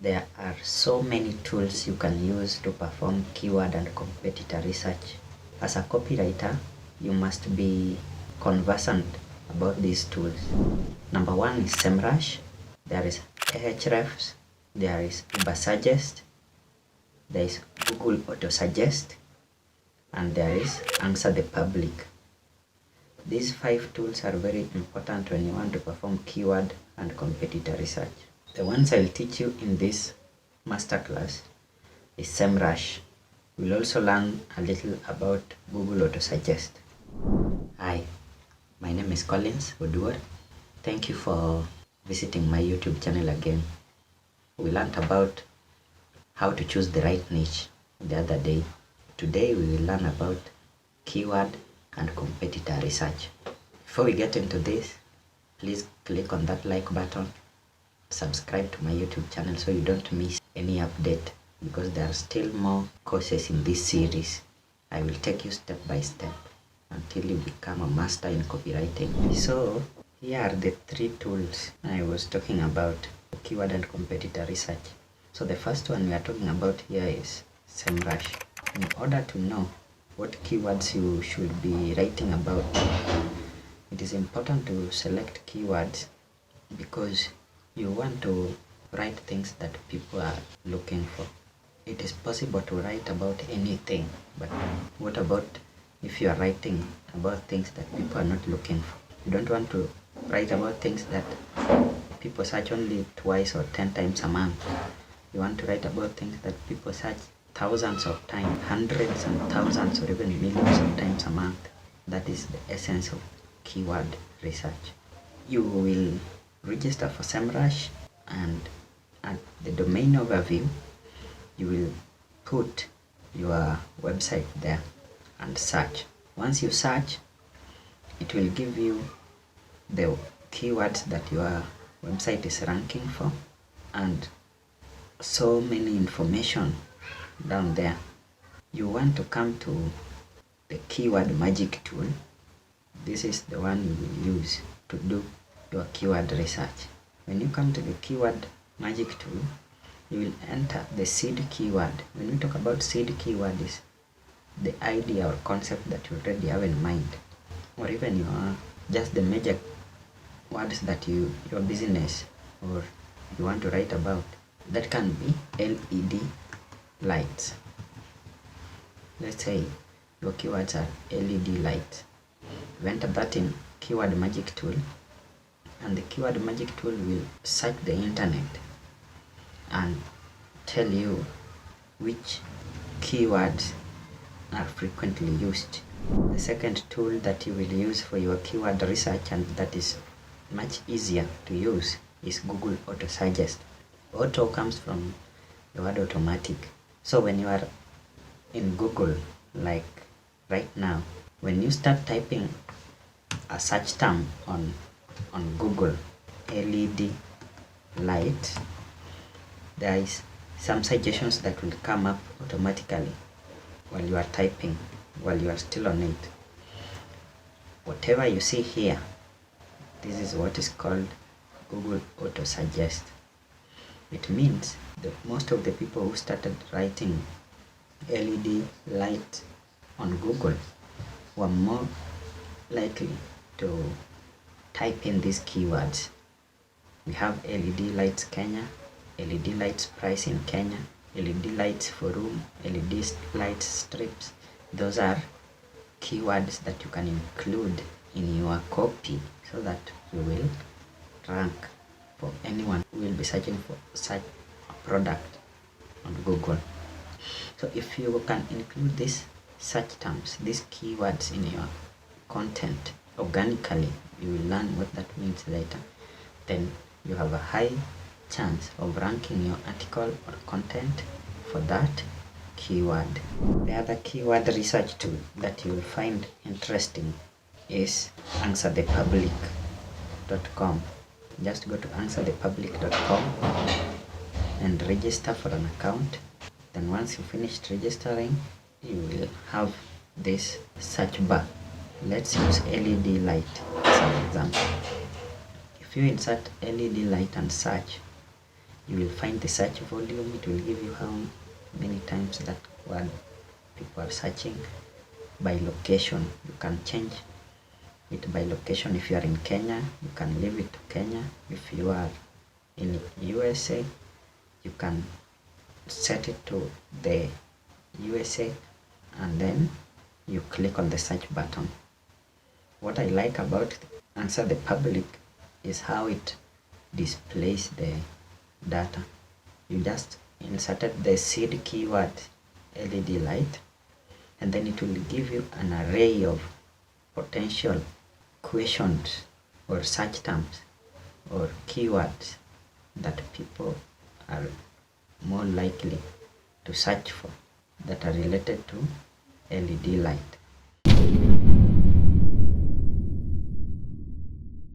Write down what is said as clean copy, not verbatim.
There are so many tools you can use to perform keyword and competitor research. As a copywriter, you must be conversant about these tools. Number one is Semrush, there is Ahrefs, there is Autosuggest, there is Google Autosuggest, and there is AskThePublic. These 5 tools are very important when you want to perform keyword and competitor research. The ones I'll teach you in this masterclass is Semrush. We'll also learn a little about Google Autosuggest. Hi, my name is Collins Oduor. Thank you for visiting my YouTube channel again. We learned about how to choose the right niche the other day. Today we will learn about keyword and competitor research. Before we get into this, please click on that like button, subscribe to my YouTube channel so you don't miss any update, because there are still more courses in this series. I will take you step by step until you become a master in copywriting. So here are the 3 tools I was talking about for keyword and competitor research. So the first one we are talking about here is Semrush. In order to know what keywords you should be writing about, it is important to select keywords because you want to write things that people are looking for. It is possible to write about anything, but what about if you are writing about things that people are not looking for? You don't want to write about things that people search only twice or 10 times a month. You want to write about things that people search thousands of times, hundreds and thousands or even millions of times a month. That is the essence of keyword research. You will register for Semrush, and at the domain overview you will put your website there and search. Once you search, it will give you the keywords that your website is ranking for and so many information down there. You want to come to the keyword magic tool. This is the one you will use to do your keyword research. When you come to the keyword magic tool, you will enter the seed keyword. When we talk about seed keyword, is the idea or concept that you already have in mind, or even just the major words that your business or you want to write about. That can be LED lights. Let's say your keywords are LED lights. You enter that in keyword magic tool, and the keyword magic tool will search the internet and tell you which keywords are frequently used. The second tool that you will use for your keyword research, and that is much easier to use, is Google Autosuggest. Auto comes from the word automatic. So when you are in Google, like right now, when you start typing a search term on Google, LED light, there is some suggestions that will come up automatically while you are typing, while you are still on it. Whatever you see here, this is what is called Google Autosuggest. It means that most of the people who started writing LED light on Google were more likely to type in these keywords. We have LED lights Kenya, LED lights price in Kenya, LED lights for room, LED lights strips. Those are keywords that you can include in your copy so that you will rank for anyone who will be searching for such a product on Google. So if you can include these search terms, these keywords in your content organically, you will learn what that means later. Then you have a high chance of ranking your article or content for that keyword. The other keyword research tool that you will find interesting is AskThePublic.com. Just go to AskThePublic.com and register for an account. Then once you finished registering, you will have this search bar. Let's use LED light as an example. If you insert LED light and search, You will find the search volume. It will give you how many times that word people are searching. By location, you can change it by location. If you are in Kenya, you can leave it to Kenya. If you are in USA, you can set it to the USA, and then you click on the search button. What I like about Answer the Public is how it displays the data. You just inserted the seed keyword LED light, and then it will give you an array of potential questions or search terms or keywords that people are more likely to search for that are related to LED light.